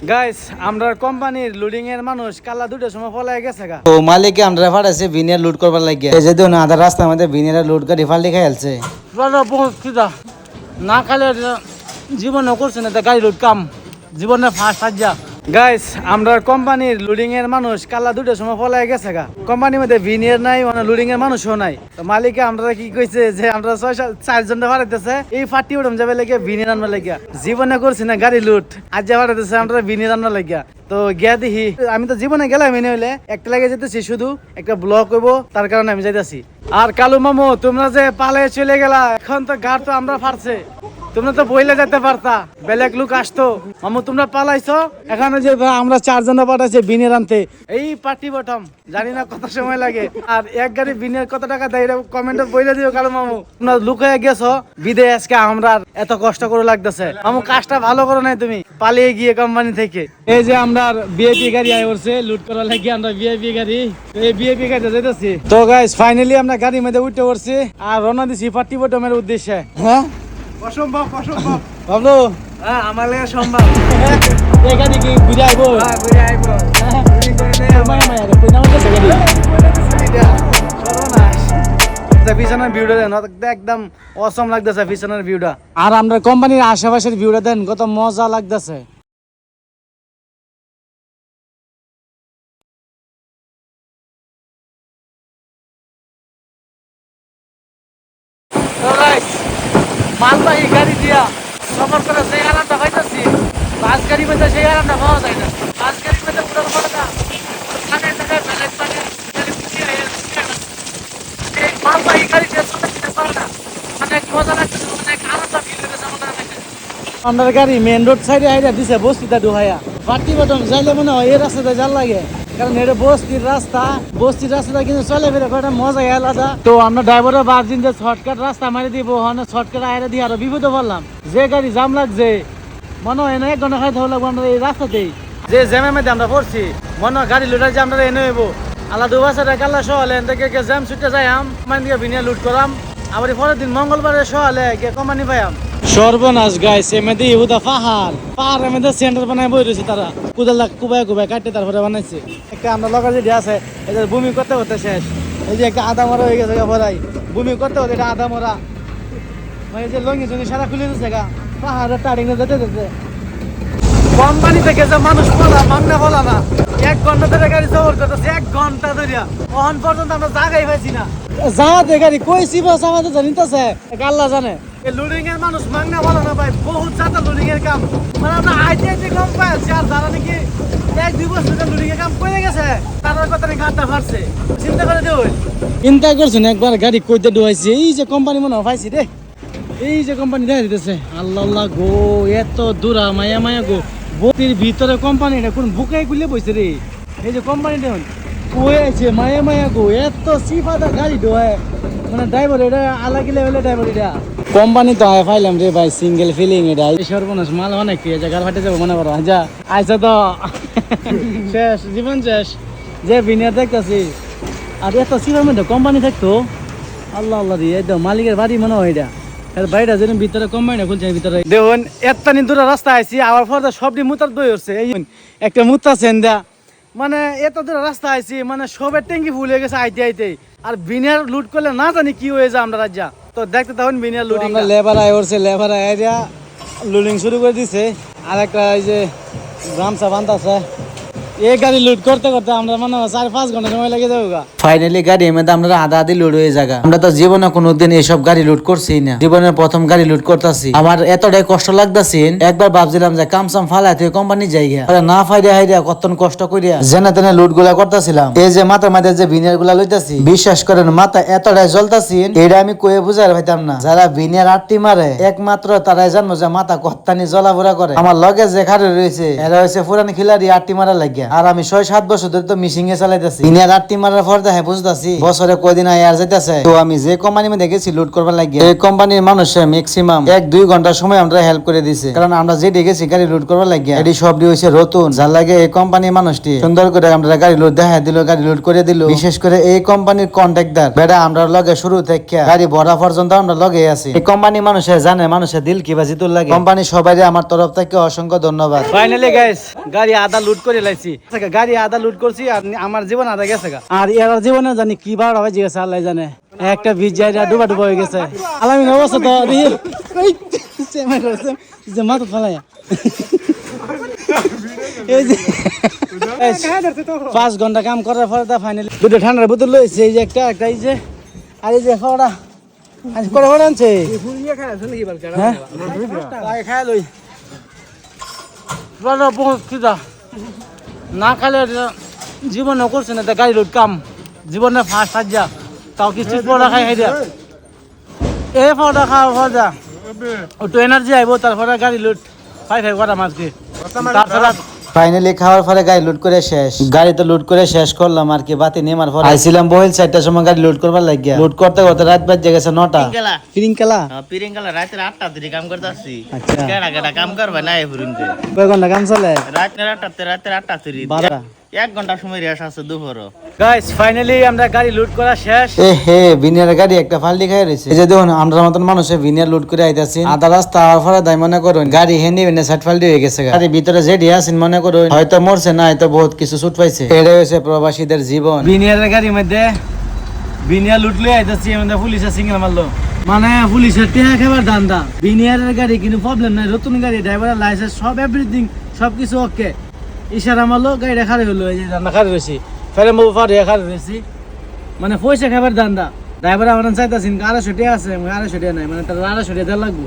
Guys আমরা কোম্পানির loading এর মানুষ কালা দুটোর সময় পলায় গেছে গা। তো মালিকে আমরা ফাটাইছে ভিনিয়ার লুট করবার লাগিয়া এই যে দেখুন আধা রাস্তার মধ্যে ভিনিয়ার লুট করে ফাল্টি খাইছে। বহুত খিদা না খালে জীবনে করছে না গাড়ি লুট কাম জীবনে ফার্স্ট হাজ্জা। গাইস আমরা কোম্পানির লুডিং এর মানুষ কালা দুটোর সময় পলায় গেছে গা। কোম্পানির মধ্যে ভিনিয়ার নাই মানে লুডিং এর মানুষও নাই। তো মালিকে আমরা কি কইছে যে আমরা 4জন ফাটাইতেছে এই ফাটি উঠম যাবে লেগে ভিনিয়ার আনবার লাগিয়া। জীবনে করছি না গাড়ি লুট আজ যা ফাটাইতেছে আমরা ভিনিয়ার আনবার লাগিয়া। তো গিয়া দেখি আমি তো জীবনে গেলাম এনে হইলে একটা লাগে যেতেছি শুধু একটা ব্লক হইব তার কারণে আমি যাইতেছি। আর কালু মামু তোমরা যে পালে চলে গেলা এখন তো গাড় তো আমরা ফারছে তোমরা তো বইলে যেতে পারতা বেলেগ লোক আসতো মামু তোমরা পালাইছো এখানে যে আমরা 4জন পাঠাইছে বিনির আনতে এই পার্টি বটম জানি না কত সময় লাগে আর এক গাড়ি বিনির কত টাকা দেয় কমেন্টে বইলে দিও কালু মামু তোমরা লুকায় গেছো বিদে আজকে আমরা এত কষ্ট করে লাগতেছে মামু কাজটা ভালো করো নাই তুমি পালিয়ে গিয়ে কোম্পানি থেকে। এই যে আমরা ভিআইপি গাড়ি আই করছে লুট করা লাগি আমরা ভিআইপি গাড়ি এই ভিআইপি গাড়ি যাইতেছি। তো গাইস ফাইনালি আমরা গাড়ির মধ্যে উঠে পড়ছি আর রওনা দিছি পার্টি বটমের উদ্দেশ্যে। হ্যাঁ অসম্ভব অসম্ভব ভাবলো হ্যাঁ আমার লাগে সম্ভব এখানে কি ঘুরে আইবো হ্যাঁ ঘুরে আইবো ঘুরে কইলে মায়া মায়া রে কই নাম আছে গাড়ি পিছনের ভিউটা দেন একদম অসম লাগতেছে পিছনের ভিউটা আর আমরা কোম্পানির আশেপাশের ভিউটা দেন কত মজা লাগতেছে। মালবাহী গাড়ি দিয়া সফর করে সেই আরামটা পাইতেছি বাস গাড়ি মধ্যে সেই আরামটা পাওয়া যায় না। বাস গাড়ি মধ্যে পুরো মালটা মালবাহী গাড়ি দিয়ে অনেক মজা লাগতেছে অনেক আনন্দ ফিল হতেছে আমাদের গাড়ি মেন রোড সাইডে আইডা দিছে বস্তিটা ঢুকাইয়া পার্টি বটম যাইলে মনে হয় এই রাস্তাতে যার লাগে কারণ এটা বস্তির রাস্তাটা কিন্তু চলে ফিরে একটা মজা আলাদা। তো আমরা ড্রাইভারের বার্জিন যে শর্টকাট রাস্তা মারি দিব ওখানে শর্টকাট আইরে দিয়ে আরো বিপদে পড়লাম যে গাড়ি জাম লাগছে মনে হয় না 1 ঘন্টা খাইতে লাগবো আমরা এই রাস্তাতেই যে জ্যামের মধ্যে আমরা পড়ছি মনে হয় গাড়ি লুটার যে আমরা এনে হইব আল্লাহ দুবাসারে কাল্লা সহলে থেকে জ্যাম ছুটে যাই মানে দিয়ে ভিনিয়া লুট করাম আবার পরের দিন মঙ্গলবারে সহলে গিয়ে কোম্পানি পাইম। সর্বনাশ গাইস এমনি ইহুদা পাহাড়ের মধ্যে সেন্টার বানায় বই রয়েছে তারা কুদাল কুবাই কাটতে তারপরে বানাইছে একটা আমরা লগা যেটি আছে এদের বমি করতে করতে শেষ এই যে একটা আদা মরা হয়ে গেছে ভরাই বমি করতে হতে এটা আদা মরা মানে যে লঙ্গি সঙ্গি সারা খুলে দিচ্ছে গা পাহাড়ের টাড়িং যেতে যেতে কোম্পানি থেকে যে মানুষ বলা মাংনা বলা না 1 ঘন্টা ধরে গাড়ি সফর করতেছে 1 ঘন্টা ধরিয়া ওখান পর্যন্ত আমরা জায়গায় পাইছি না যাওয়াতে গাড়ি কইছি বাস আমাদের জানিতেছে আল্লাহ জানে লুডিং এর মানুষ মাংনা বলা না ভাই বহুত জাতা লুডিং এর কাম মানে আমরা আইতে কম পাইছি আর যারা নাকি 1-2 বছর লুডিং এর কাম করে গেছে তার কথা নাকি ঘাটটা ফাটছে চিন্তা করে দেও চিন্তা করছেন একবার গাড়ি কইতে ডুয়াইছে এই যে কোম্পানি মনে পাইছি রে এই যে কোম্পানি দেখা দিতেছে আল্লাহ আল্লাহ গো এত দূরা মায়া মায়া গো বতির ভিতরে কোম্পানি এটা কোন বুকাই গুলে বইছে রে এই যে কোম্পানি দেখুন কই আছে মায়া মায়া গো এত সিফাদা গাড়ি ডোয় মানে ড্রাইভার এটা আলাগি লেভেলের ড্রাইভার এটা কোম্পানি তো আয় ফাইলাম রে ভাই সিঙ্গেল ফিলিং এটা সর্বনাশ মাল অনেক কি জায়গা ফাটে যাবো মনে করো যা আইসা তো শেষ জীবন শেষ যে বিনিয়া দেখতেছি আর এত সিফার মধ্যে কোম্পানি থাকতো আল্লাহ আল্লাহ দিয়ে একদম মালিকের বাড়ি মনে হয় এটা বাইরে যেন ভিতরে কোম্পানি খুলছে ভিতরে দেখুন এতটা দূরে রাস্তা আইছি আবার পরে সবটি মুতার দই হচ্ছে এই একটা মুতা সেন্দা মানে এত দূরে রাস্তা আইছি মানে সবের ট্যাঙ্কি ফুল হয়ে গেছে আইতে আইতে আর বিনিয়ার লুট করলে না জানি কি হয়ে যায় আমরা রাজ্যা তো দেখতে তখন বিনিয়ার লুট আমরা লেবার আই করছে লেবার আইয়া লুডিং শুরু করে দিছে আর একটা এই যে গামছা বাঁধছে এই গাড়ি লুট করতে করতে আমরা মনে হয় 4-5 ঘন্টা সময় লেগে যাবো গা। ফাইনালি গাড়ি মধ্যে আমরা আধা আধি লুট হয়ে জায়গা আমরা তো জীবনে কোনোদিন এইসব গাড়ি লুট করছি না জীবনের প্রথম গাড়ি লুট করতেছি আমার এতটাই কষ্ট লাগতেছে একবার ভাবছিলাম যে কামসাম ফালাই তুই কোম্পানি জায়গা না ফাইডা হাইডা কত কষ্ট করিয়া জেনে তেনে লুট গুলা করতেছিলাম এই যে মাথার মাঝে যে ভিনিয়ার গুলা লইতাছি বিশ্বাস করেন মাথা এতটাই জ্বলতাছি এটা আমি কয়ে বুঝার পাইতাম না যারা ভিনিয়ার আটটি মারে একমাত্র তারাই জানবো যে মাথা কত্তানি জ্বলা বুড়া করে আমার লগে যে খারে রয়েছে এরা হয়েছে পুরানি খিলাড়ি আটটি মারা লাগিয়া আর আমি 6-7 বছর ধরে তো মিশিং এ চালাইতেছি দিনে রাত্রি মারার পর দেখে বুঝতেছি বছরে কয়দিন আয় আর যাইতেছে। তো আমি যে কোম্পানির মধ্যে গেছি লুট করবার লাগে এই কোম্পানির মানুষের ম্যাক্সিমাম 1-2 ঘন্টা সময় আমরা হেল্প করে দিছে, কারণ আমরা যে গেছি গাড়ি লুট করবার লাগে এটি সবটি হয়েছে রতুন, যার লাগে এই কোম্পানির মানুষটি সুন্দর করে আমরা গাড়ি লুট দেখা দিল, গাড়ি লুট করে দিল। বিশেষ করে এই কোম্পানির কন্ট্রাক্টর বেটা আমরা লগে শুরু থেকে গাড়ি ভরা পর্যন্ত আমরা লগে আছি। এই কোম্পানির মানুষের জানে মানুষের দিল কি বাজি তোর লাগে। কোম্পানি সবাই আমার তরফ থেকে অসংখ্য ধন্যবাদ। ফাইনালি গাইস গাড়ি আধা লুট করে লাইছি, গাড়ি আধা লুট করছি আর আমার জীবন আধা গেছে গা। আর এর জীবনে জানি কি বার হবে জিজ্ঞাসা আল্লাহ জানে, একটা ভিজাইরা ডুবা ডুবা হয়ে গেছে। আলামিন অবস্থা তো যে মাথা ফালাইয়া এই যে 5 ঘন্টা কাম করার পরে তা ফাইনালি দুটো ঠান্ডার বোতল লইছে, এই যে একটা এই যে আর এই যে খাওয়াটা আজ করে আনছে হ্যাঁ খাই লই বহুত খিদা না খাইলে জীবনে করছে না, গাড়ি লুট কাম জীবনে ফার্স্ট হাজা তাও কিছু পড়া খাই দিয়া এই পড়া খাওয়া ভাজা একটু এনার্জি আইব, তারপরে গাড়ি লুট ফাই করা মাঝকে তারপরে ফাইনালি খাওয়ার পরে গাড়ি লুট করে শেষ। গাড়ি তো লুট করে শেষ করলাম আর কি, বাতি নেমার পর আইছিলাম বহিল 4টার সময় গাড়ি লুট করবার লাগিয়া। লুট করতে করতে রাত বাজে গেছে 9টা। পিরিঙ্কালা রাতের 8টা থেকে কাম করতে আসছি। আচ্ছা কেডা কাম করবে না এফুরিনকে কয় ঘন্টা কাম চলে? রাতের 8টা থেকে 1 ঘন্টা সময় রেস্ট আছে দুপুরও। গাইস ফাইনালি আমরা গাড়ি লুট করা শেষ। এ হে বিনিয়ার গাড়ি একটা ফাল্টি খাই রয়েছে। এই যে দেখুন আমরা মতন মানুষে বিনিয়ার লুট করে আইতাছি, আধা রাস্তা আওয়ার পরে দাই মনে করুন গাড়ি হেন্দি বেনে সাইড ফাল্টি হয়ে গেছে। গাড়ির ভিতরে যে ডিয়াসিন মনে করুন হয়তো মরছে না, হয়তো বহুত কিছু ছুট পাইছে। এটা হয়েছে প্রবাসীদের জীবন। বিনিয়ারের গাড়ির মধ্যে বিনিয়ার লুটলে আইতাছি, আমাদের পুলিশের সিঙ্গেল মারলো, মানে পুলিশের টেহা খাবার ধান্দা। বিনিয়ারের গাড়ি কিন্তু প্রবলেম নাই, নতুন গাড়ি, ড্রাইভারের লাইসেন্স সব এভরিথিং সবকিছু ওকে। ইশারা মারলো গাড়িটা খারাপ হলো, এই যে ধান্দা খারাপ রয়েছি ফেরে মো ফার খারাপ রয়েছি, মানে পয়সা খাবার ধান্দা। ড্রাইভার আমার চাইতাছি 250 টাকা আছে, 250 টাকা নাই, মানে তার 250 টাকা দেওয়া লাগবো।